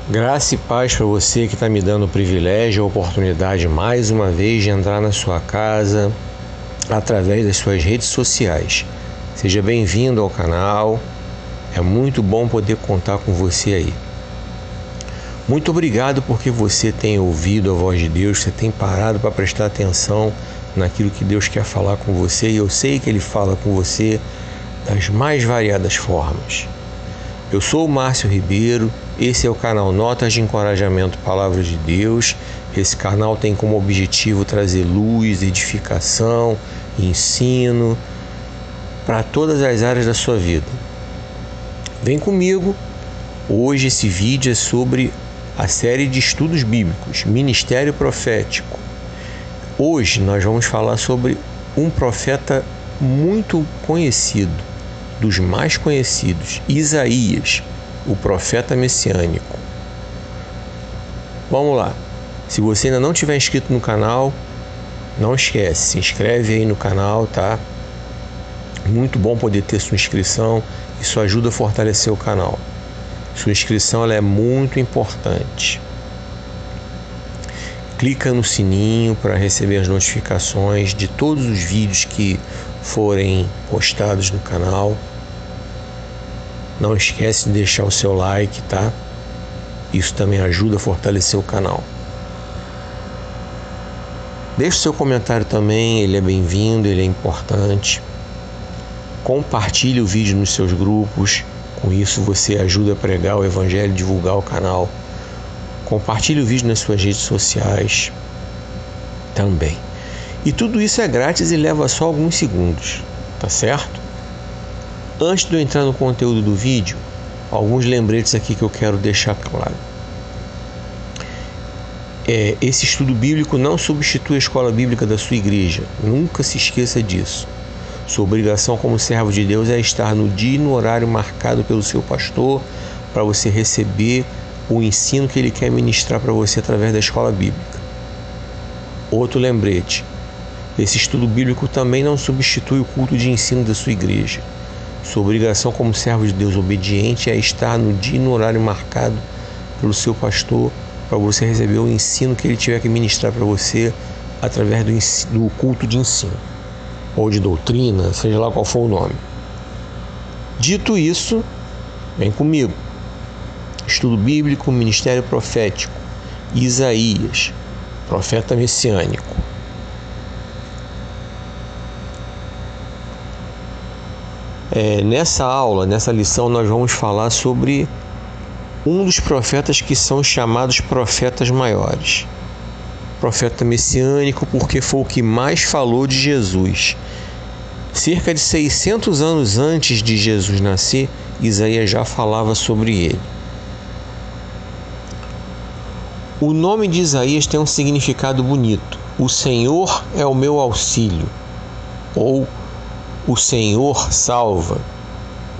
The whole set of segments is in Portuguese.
Graça e paz para você que está me dando o privilégio, a oportunidade mais uma vez de entrar na sua casa através das suas redes sociais. Seja bem-vindo ao canal, é muito bom poder contar com você aí. Muito obrigado porque você tem ouvido a voz de Deus, você tem parado para prestar atenção naquilo que Deus quer falar com você, e eu sei que Ele fala com você das mais variadas formas. Eu sou o Márcio Ribeiro, esse é o canal Notas de Encorajamento Palavras de Deus. Esse canal tem como objetivo trazer luz, edificação, ensino para todas as áreas da sua vida. Vem comigo, hoje esse vídeo é sobre a série de estudos bíblicos, Ministério Profético. Hoje nós vamos falar sobre um profeta muito conhecido, dos mais conhecidos, Isaías, o profeta messiânico. Vamos lá. Se você ainda não tiver inscrito no canal, não esquece, se inscreve aí no canal, tá? Muito bom poder ter sua inscrição, isso ajuda a fortalecer o canal. Sua inscrição ela é muito importante. Clica no sininho para receber as notificações de todos os vídeos que forem postados no canal. Não esquece de deixar o seu like, tá? Isso também ajuda a fortalecer o canal. Deixe o seu comentário também, ele é bem-vindo, ele é importante. Compartilhe o vídeo nos seus grupos, com isso você ajuda a pregar o evangelho, divulgar o canal. Compartilhe o vídeo nas suas redes sociais também. E tudo isso é grátis e leva só alguns segundos, tá certo? Antes de eu entrar no conteúdo do vídeo, alguns lembretes aqui que eu quero deixar claro. Esse estudo bíblico não substitui a escola bíblica da sua igreja. Nunca se esqueça disso. Sua obrigação como servo de Deus é estar no dia e no horário marcado pelo seu pastor para você receber o ensino que ele quer ministrar para você através da escola bíblica. Outro lembrete. Esse estudo bíblico também não substitui o culto de ensino da sua igreja. Sua obrigação como servo de Deus obediente é estar no dia e no horário marcado pelo seu pastor para você receber o ensino que ele tiver que ministrar para você através do culto de ensino ou de doutrina, seja lá qual for o nome. Dito isso, vem comigo. Estudo bíblico, Ministério Profético, Isaías, profeta messiânico. Nessa aula, nessa lição, nós vamos falar sobre um dos profetas que são chamados profetas maiores. Profeta messiânico porque foi o que mais falou de Jesus. Cerca de 600 anos antes de Jesus nascer, Isaías já falava sobre ele. O nome de Isaías tem um significado bonito. O Senhor é o meu auxílio, ou o Senhor salva,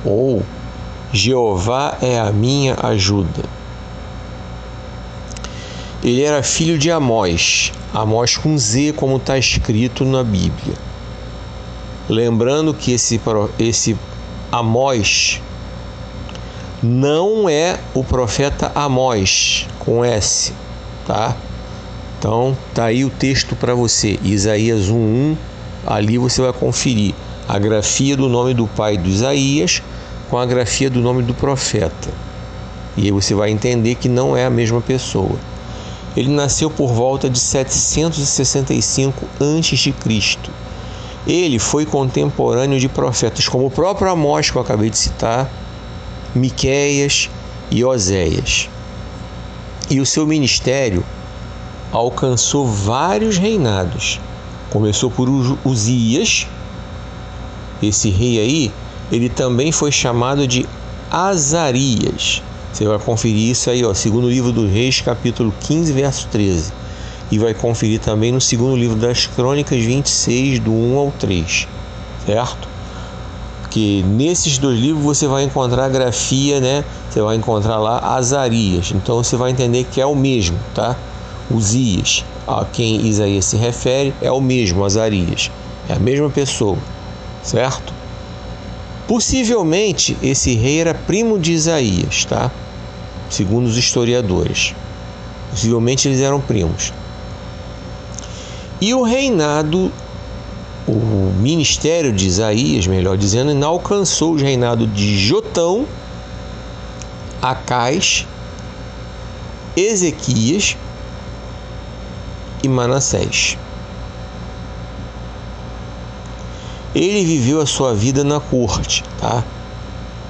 ou Jeová é a minha ajuda. Ele era filho de Amós, Amós com Z, como está escrito na Bíblia. Lembrando que esse Amós não é o profeta Amós, com S, tá? Então, tá aí o texto para você, Isaías 1:1, ali você vai conferir a grafia do nome do pai do Isaías com a grafia do nome do profeta. E aí você vai entender que não é a mesma pessoa. Ele nasceu por volta de 765 a.C. Ele foi contemporâneo de profetas como o próprio Amós, que eu acabei de citar, Miqueias e Oséias. E o seu ministério alcançou vários reinados. Começou por Uzias. Esse rei aí, ele também foi chamado de Azarias. Você vai conferir isso aí, segundo livro dos Reis, capítulo 15, verso 13. E vai conferir também no segundo livro das Crônicas 26, do 1 ao 3. Certo? Porque nesses dois livros você vai encontrar a grafia, né? Você vai encontrar lá Azarias. Então você vai entender que é o mesmo, tá? Uzias, a quem Isaías se refere, é o mesmo, Azarias. É a mesma pessoa. Certo? Possivelmente esse rei era primo de Isaías, tá? segundo os historiadores. Possivelmente eles eram primos. E o ministério de Isaías, melhor dizendo, não alcançou os reinados de Jotão, Acais, Ezequias e Manassés. Ele viveu a sua vida na corte, tá?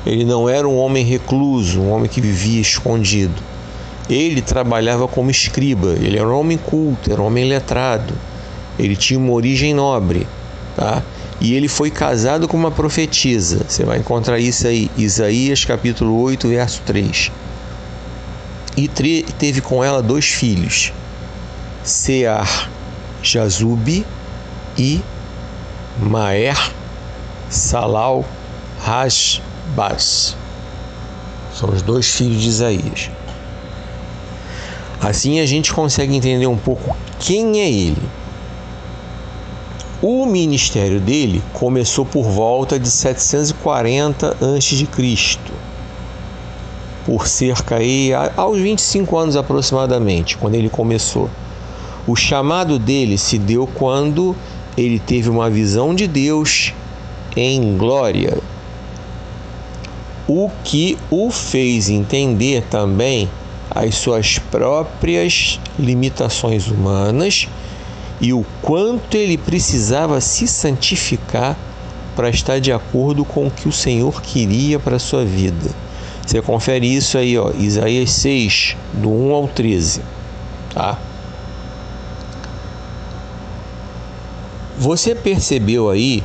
Ele não era um homem recluso, um homem que vivia escondido. Ele trabalhava como escriba, ele era um homem culto, era um homem letrado. Ele tinha uma origem nobre, tá? E ele foi casado com uma profetisa. Você vai encontrar isso aí, Isaías capítulo 8, verso 3. E teve com ela 2 filhos, Sear Jazube e Maer Salal Hasbaz. São os 2 filhos de Isaías. Assim a gente consegue entender um pouco quem é ele. O ministério dele começou por volta de 740 a.C., por cerca aí aos 25 anos aproximadamente, quando ele começou. O chamado dele se deu quando ele teve uma visão de Deus em glória, o que o fez entender também as suas próprias limitações humanas e o quanto ele precisava se santificar para estar de acordo com o que o Senhor queria para a sua vida. Você confere isso aí, ó, Isaías 6, do 1 ao 13, tá? Você percebeu aí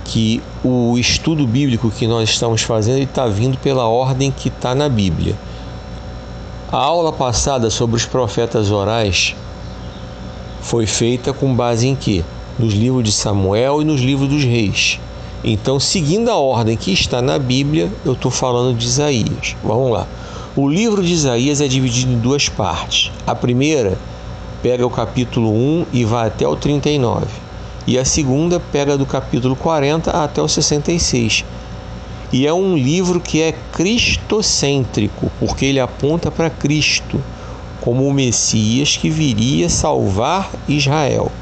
que o estudo bíblico que nós estamos fazendo está vindo pela ordem que está na Bíblia. A aula passada sobre os profetas orais foi feita com base em quê? Nos livros de Samuel e nos livros dos reis. Então, seguindo a ordem que está na Bíblia, eu estou falando de Isaías. Vamos lá. O livro de Isaías é dividido em 2 partes. A primeira pega o capítulo 1 e vai até o 39. E a segunda pega do capítulo 40 até o 66. E é um livro que é cristocêntrico, porque ele aponta para Cristo como o Messias que viria salvar Israel.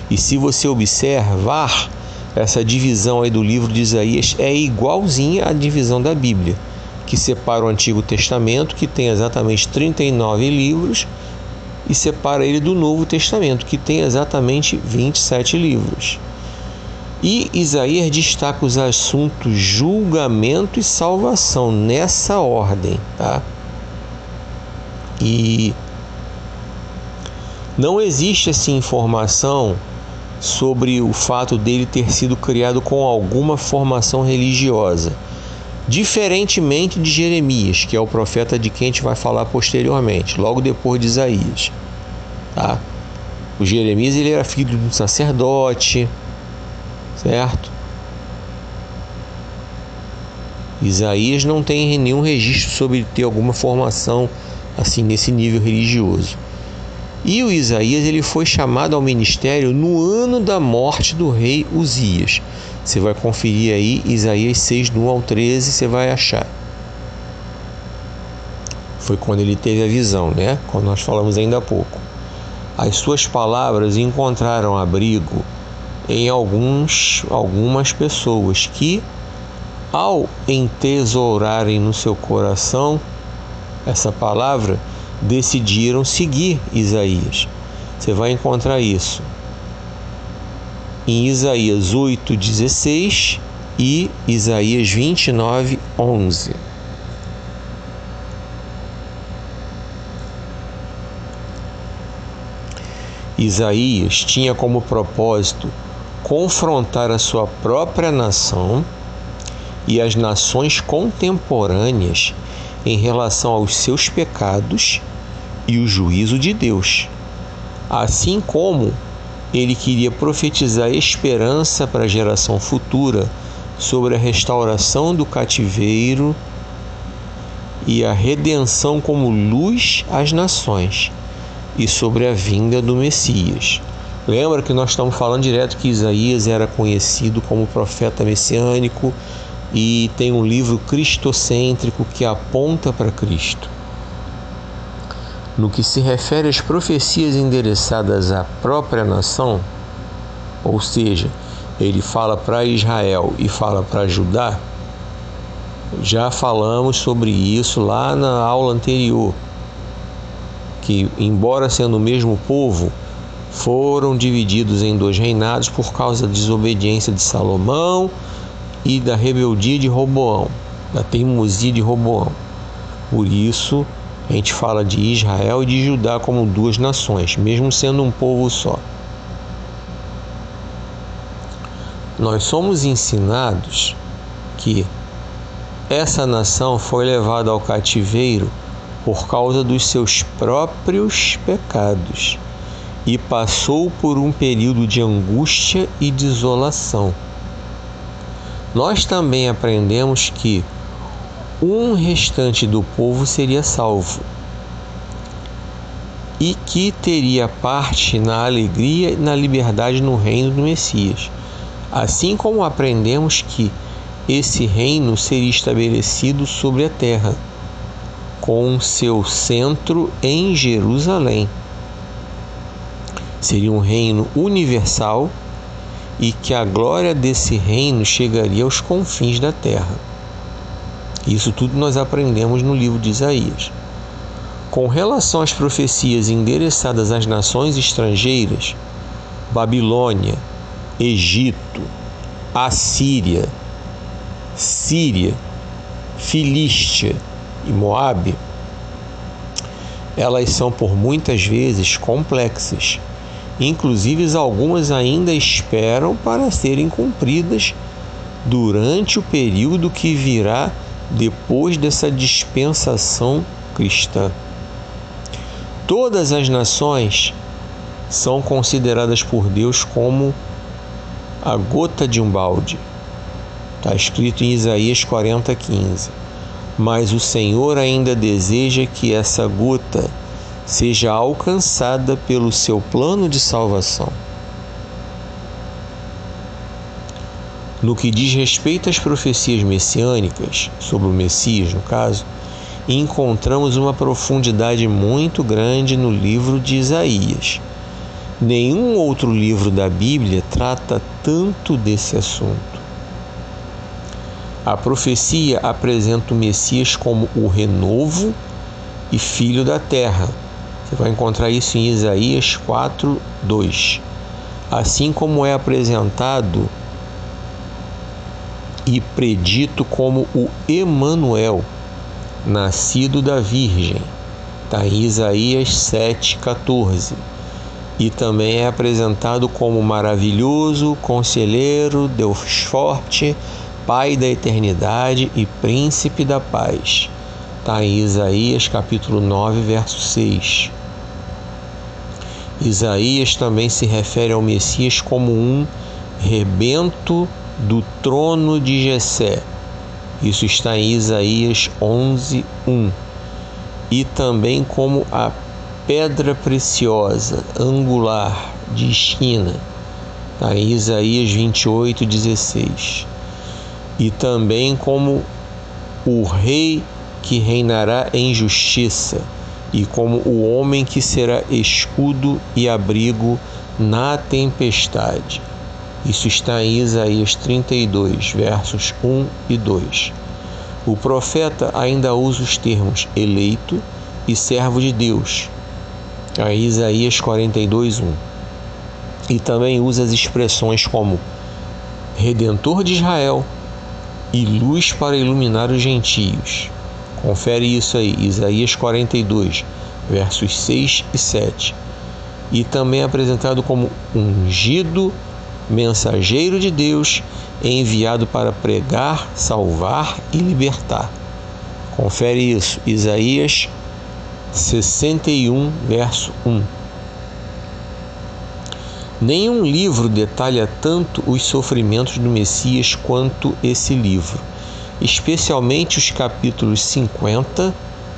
E se você observar, essa divisão aí do livro de Isaías é igualzinha à divisão da Bíblia, que separa o Antigo Testamento, que tem exatamente 39 livros, e separa ele do Novo Testamento, que tem exatamente 27 livros. E Isaías destaca os assuntos julgamento e salvação nessa ordem, tá? E não existe assim informação sobre o fato dele ter sido criado com alguma formação religiosa, diferentemente de Jeremias, que é o profeta de quem a gente vai falar posteriormente, logo depois de Isaías, tá? O Jeremias, ele era filho de um sacerdote, certo? Isaías não tem nenhum registro sobre ter alguma formação assim nesse nível religioso. E o Isaías, ele foi chamado ao ministério no ano da morte do rei Uzias. Você vai conferir aí Isaías 6, do 1 ao 13, você vai achar. Foi quando ele teve a visão, né? Como nós falamos ainda há pouco. As suas palavras encontraram abrigo em algumas pessoas que, ao entesourarem no seu coração essa palavra, decidiram seguir Isaías. Você vai encontrar isso em Isaías 8:16 e Isaías 29:11. Isaías tinha como propósito confrontar a sua própria nação e as nações contemporâneas em relação aos seus pecados e o juízo de Deus, assim como ele queria profetizar esperança para a geração futura sobre a restauração do cativeiro e a redenção como luz às nações e sobre a vinda do Messias. Lembra que nós estamos falando direto que Isaías era conhecido como profeta messiânico, e tem um livro cristocêntrico que aponta para Cristo. No que se refere às profecias endereçadas à própria nação, ou seja, ele fala para Israel e fala para Judá, já falamos sobre isso lá na aula anterior, que, embora sendo o mesmo povo, foram divididos em 2 reinados por causa da desobediência de Salomão e da rebeldia de Roboão, da teimosia de Roboão. Por isso, a gente fala de Israel e de Judá como 2 nações, mesmo sendo um povo só. Nós somos ensinados que essa nação foi levada ao cativeiro por causa dos seus próprios pecados e passou por um período de angústia e desolação. Nós também aprendemos que um restante do povo seria salvo e que teria parte na alegria e na liberdade no reino do Messias, assim como aprendemos que esse reino seria estabelecido sobre a terra, com seu centro em Jerusalém. Seria um reino universal e que a glória desse reino chegaria aos confins da terra. Isso tudo nós aprendemos no livro de Isaías. Com relação às profecias endereçadas às nações estrangeiras, Babilônia, Egito, Assíria, Síria, Filístia e Moabe, elas são por muitas vezes complexas. Inclusive, algumas ainda esperam para serem cumpridas durante o período que virá depois dessa dispensação cristã. Todas as nações são consideradas por Deus como a gota de um balde. Está escrito em Isaías 40:15. Mas o Senhor ainda deseja que essa gota seja alcançada pelo seu plano de salvação. No que diz respeito às profecias messiânicas, sobre o Messias no caso, encontramos uma profundidade muito grande no livro de Isaías. Nenhum outro livro da Bíblia trata tanto desse assunto. A profecia apresenta o Messias como o renovo e filho da terra. Você vai encontrar isso em Isaías 4:2. Assim como é apresentado e predito como o Emanuel, nascido da Virgem. Está em Isaías 7:14. E também é apresentado como maravilhoso, conselheiro, Deus forte, Pai da eternidade e príncipe da paz. Está em Isaías capítulo 9, verso 6. Isaías também se refere ao Messias como um rebento do trono de Jessé. Isso está em Isaías 11:1. E também como a pedra preciosa, angular, de esquina. Está em Isaías 28:16. E também como o rei que reinará em justiça, e como o homem que será escudo e abrigo na tempestade. Isso está em Isaías 32, versos 1 e 2. O profeta ainda usa os termos eleito e servo de Deus, em Isaías 42:1. E também usa as expressões como Redentor de Israel e luz para iluminar os gentios. Confere isso aí, Isaías 42, versos 6 e 7. E também é apresentado como ungido, mensageiro de Deus, enviado para pregar, salvar e libertar. Confere isso, Isaías 61, verso 1. Nenhum livro detalha tanto os sofrimentos do Messias quanto esse livro, especialmente os capítulos 50,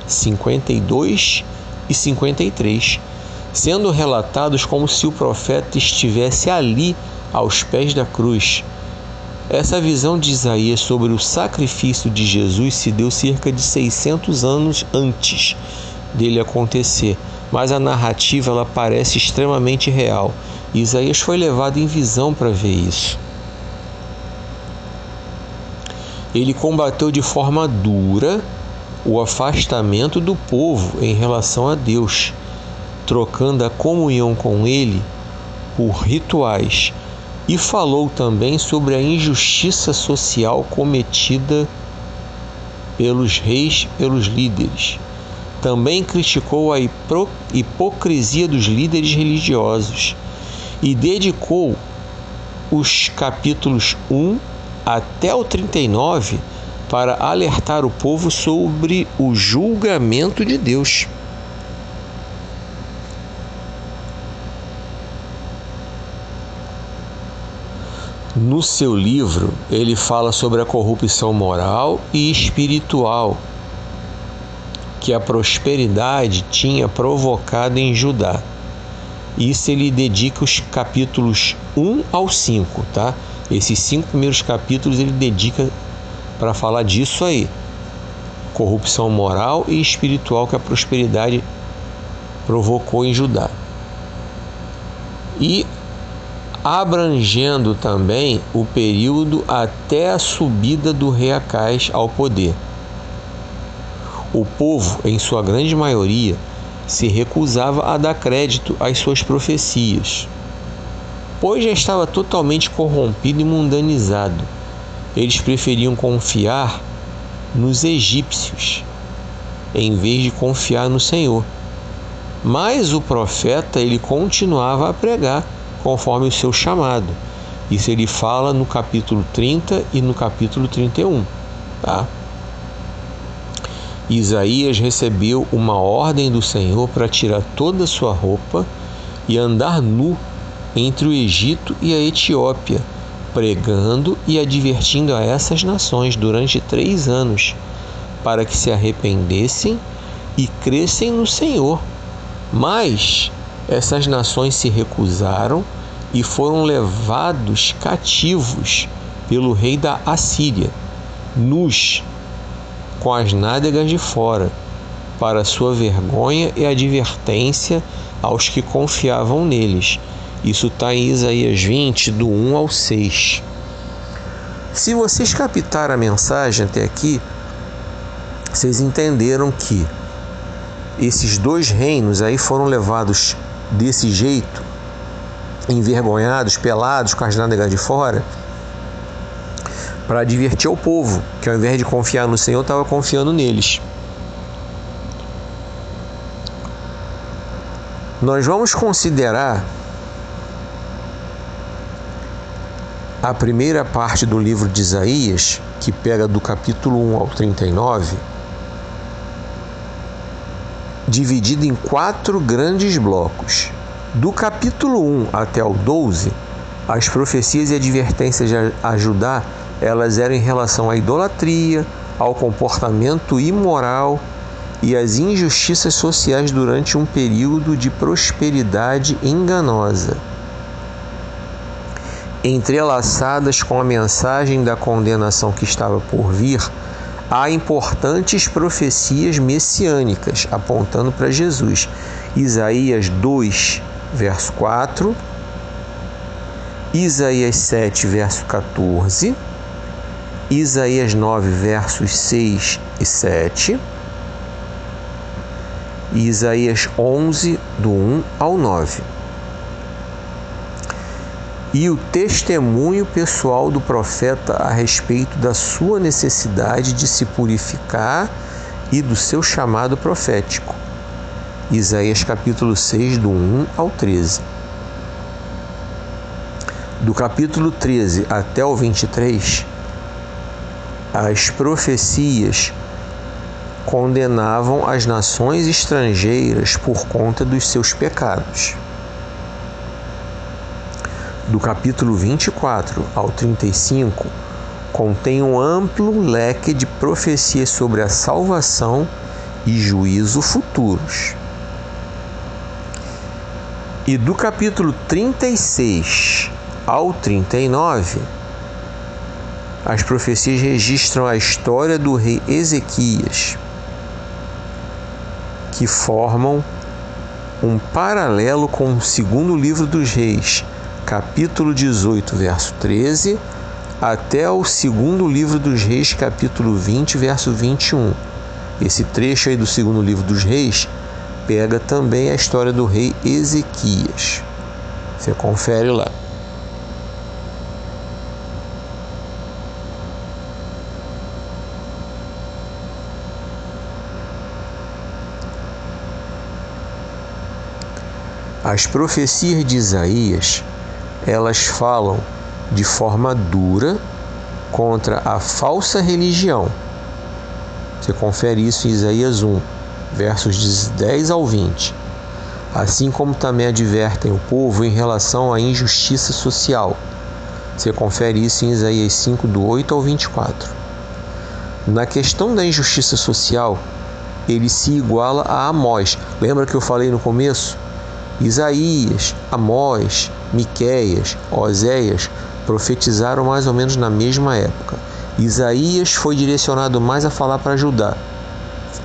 52 e 53, sendo relatados como se o profeta estivesse ali aos pés da cruz, Essa visão de Isaías sobre o sacrifício de Jesus se deu cerca de 600 anos antes dele acontecer, mas a narrativa ela parece extremamente real. Isaías foi levado em visão para ver isso. Ele combateu de forma dura o afastamento do povo em relação a Deus, trocando a comunhão com ele por rituais, e falou também sobre a injustiça social cometida pelos reis, pelos líderes. Também criticou a hipocrisia dos líderes religiosos e dedicou os capítulos 1 até o 39 para alertar o povo sobre o julgamento de Deus. No seu livro, ele fala sobre a corrupção moral e espiritual que a prosperidade tinha provocado em Judá. Isso ele dedica os capítulos 1 ao 5, tá? Esses 5 primeiros capítulos ele dedica para falar disso aí. Corrupção moral e espiritual que a prosperidade provocou em Judá. E abrangendo também o período até a subida do rei Acais ao poder. O povo, em sua grande maioria, se recusava a dar crédito às suas profecias, pois já estava totalmente corrompido e mundanizado. Eles preferiam confiar nos egípcios, em vez de confiar no Senhor. Mas o profeta, ele continuava a pregar conforme o seu chamado. Isso ele fala no capítulo 30 e no capítulo 31, tá? Isaías recebeu uma ordem do Senhor para tirar toda a sua roupa e andar nu entre o Egito e a Etiópia, pregando e advertindo a essas nações durante 3 anos, para que se arrependessem e crescem no Senhor. Mas essas nações se recusaram e foram levados cativos pelo rei da Assíria, nus, com as nádegas de fora, para sua vergonha e advertência aos que confiavam neles. Isso está em Isaías 20, do 1 ao 6. Se vocês captaram a mensagem até aqui, vocês entenderam que esses 2 reinos aí foram levados desse jeito, envergonhados, pelados, com as nádegas de fora, para advertir ao povo, que ao invés de confiar no Senhor, estava confiando neles. Nós vamos considerar a primeira parte do livro de Isaías, que pega do capítulo 1 ao 39, dividido em 4 grandes blocos. Do capítulo 1 até o 12, as profecias e advertências a Judá, elas eram em relação à idolatria, ao comportamento imoral e às injustiças sociais durante um período de prosperidade enganosa. Entrelaçadas com a mensagem da condenação que estava por vir, há importantes profecias messiânicas apontando para Jesus. Isaías 2, verso 4, Isaías 7, verso 14, Isaías 9, versos 6 e 7, e Isaías 11, do 1 ao 9. E o testemunho pessoal do profeta a respeito da sua necessidade de se purificar e do seu chamado profético. Isaías capítulo 6, do 1 ao 13. Do capítulo 13 até o 23, as profecias condenavam as nações estrangeiras por conta dos seus pecados. Do capítulo 24 ao 35, contém um amplo leque de profecias sobre a salvação e juízo futuros. E do capítulo 36 ao 39, as profecias registram a história do rei Ezequias, que formam um paralelo com o segundo livro dos reis, capítulo 18, verso 13, até o segundo livro dos reis, capítulo 20, verso 21. Esse trecho aí do segundo livro dos reis pega também a história do rei Ezequias. Você confere lá. As profecias de Isaías, elas falam de forma dura contra a falsa religião. Você confere isso em Isaías 1, versos de 10 ao 20. Assim como também advertem o povo em relação à injustiça social. Você confere isso em Isaías 5, do 8 ao 24. Na questão da injustiça social, ele se iguala a Amós. Lembra que eu falei no começo? Isaías, Amós, Miqueias, Oséias profetizaram mais ou menos na mesma época. Isaías foi direcionado mais a falar para Judá.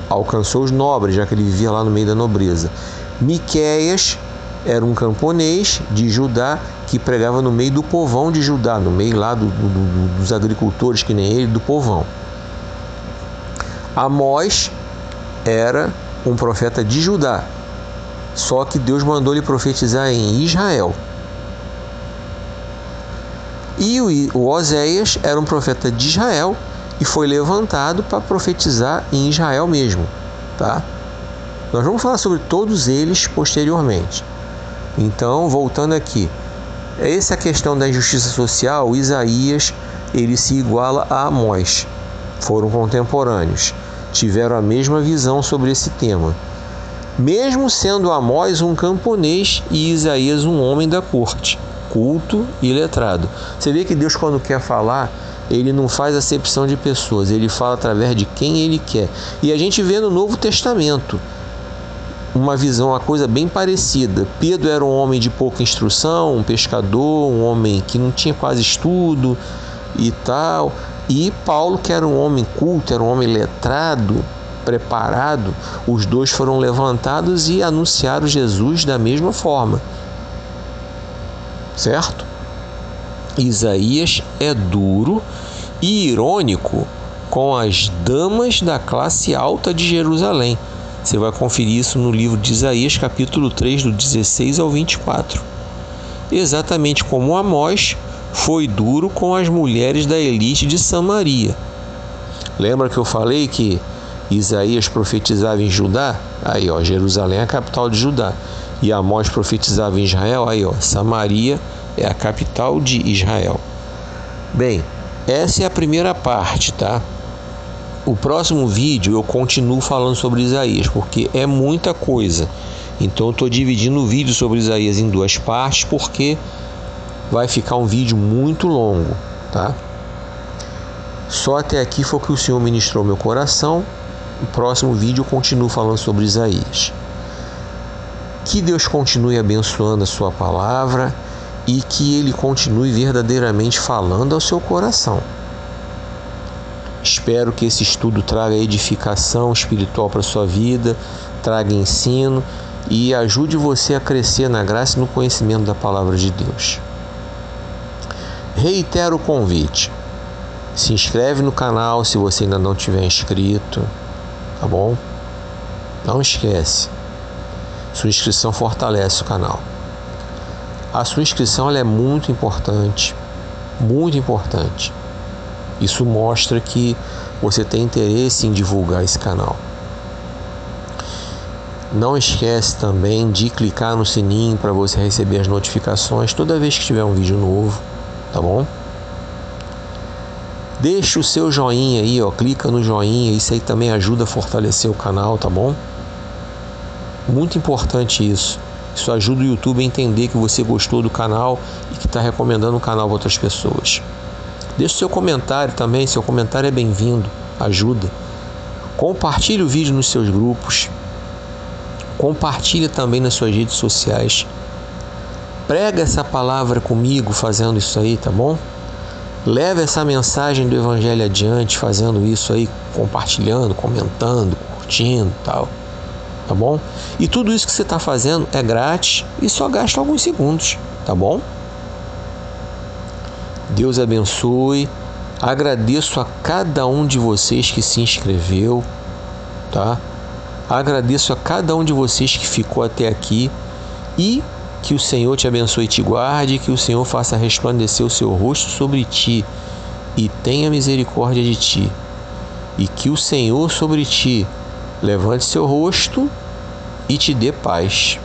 Alcançou os nobres, já que ele vivia lá no meio da nobreza. Miqueias era um camponês de Judá que pregava no meio do povão de Judá, no meio lá dos agricultores, que nem ele, do povão. Amós era um profeta de Judá, só que Deus mandou ele profetizar em Israel. E o Oséias era um profeta de Israel e foi levantado para profetizar em Israel mesmo, tá? Nós vamos falar sobre todos eles posteriormente. Então, voltando aqui, essa é a questão da injustiça social. Isaías, ele se iguala a Amós. Foram contemporâneos, tiveram a mesma visão sobre esse tema. Mesmo sendo Amós um camponês e Isaías um homem da corte, culto e letrado. Você vê que Deus, quando quer falar, ele não faz acepção de pessoas, ele fala através de quem ele quer. E a gente vê no Novo Testamento uma visão, uma coisa bem parecida. Pedro era um homem de pouca instrução, um pescador, um homem que não tinha quase estudo e tal. E Paulo, que era um homem culto, era um homem letrado, preparado, os dois foram levantados e anunciaram Jesus da mesma forma. Certo? Isaías é duro e irônico com as damas da classe alta de Jerusalém. Você vai conferir isso no livro de Isaías, capítulo 3, do 16 ao 24. Exatamente como Amós foi duro com as mulheres da elite de Samaria. Lembra que eu falei que Isaías profetizava em Judá? Aí, ó, Jerusalém é a capital de Judá. E Amós profetizava em Israel? Aí, ó, Samaria é a capital de Israel. Bem, essa é a primeira parte, tá? O próximo vídeo eu continuo falando sobre Isaías, porque é muita coisa. Então eu estou dividindo o vídeo sobre Isaías em duas partes, porque vai ficar um vídeo muito longo, tá? Só até aqui foi o que o Senhor ministrou meu coração. No próximo vídeo eu continuo falando sobre Isaías. Que Deus continue abençoando a sua palavra e que Ele continue verdadeiramente falando ao seu coração. Espero que esse estudo traga edificação espiritual para a sua vida, traga ensino e ajude você a crescer na graça e no conhecimento da palavra de Deus. Reitero o convite. Se inscreve no canal se você ainda não tiver inscrito, tá bom? Não esquece. Sua inscrição fortalece o canal. A sua inscrição ela é muito importante, muito importante. Isso mostra que você tem interesse em divulgar esse canal. Não esquece também de clicar no sininho para você receber as notificações toda vez que tiver um vídeo novo, tá bom? Deixa o seu joinha aí, ó, clica no joinha, isso aí também ajuda a fortalecer o canal, tá bom? Muito importante isso. Isso ajuda o YouTube a entender que você gostou do canal e que está recomendando o canal para outras pessoas. Deixe o seu comentário também, seu comentário é bem-vindo, ajuda. Compartilhe o vídeo nos seus grupos. Compartilhe também nas suas redes sociais. Prega essa palavra comigo fazendo isso aí, tá bom? Leve essa mensagem do Evangelho adiante, fazendo isso aí, compartilhando, comentando, curtindo e tal. Tá bom? E tudo isso que você está fazendo é grátis e só gasta alguns segundos. Tá bom? Deus abençoe. Agradeço a cada um de vocês que se inscreveu. Tá? Agradeço a cada um de vocês que ficou até aqui. E que o Senhor te abençoe e te guarde, que o Senhor faça resplandecer o seu rosto sobre ti e tenha misericórdia de ti. E que o Senhor sobre ti levante seu rosto e te dê paz.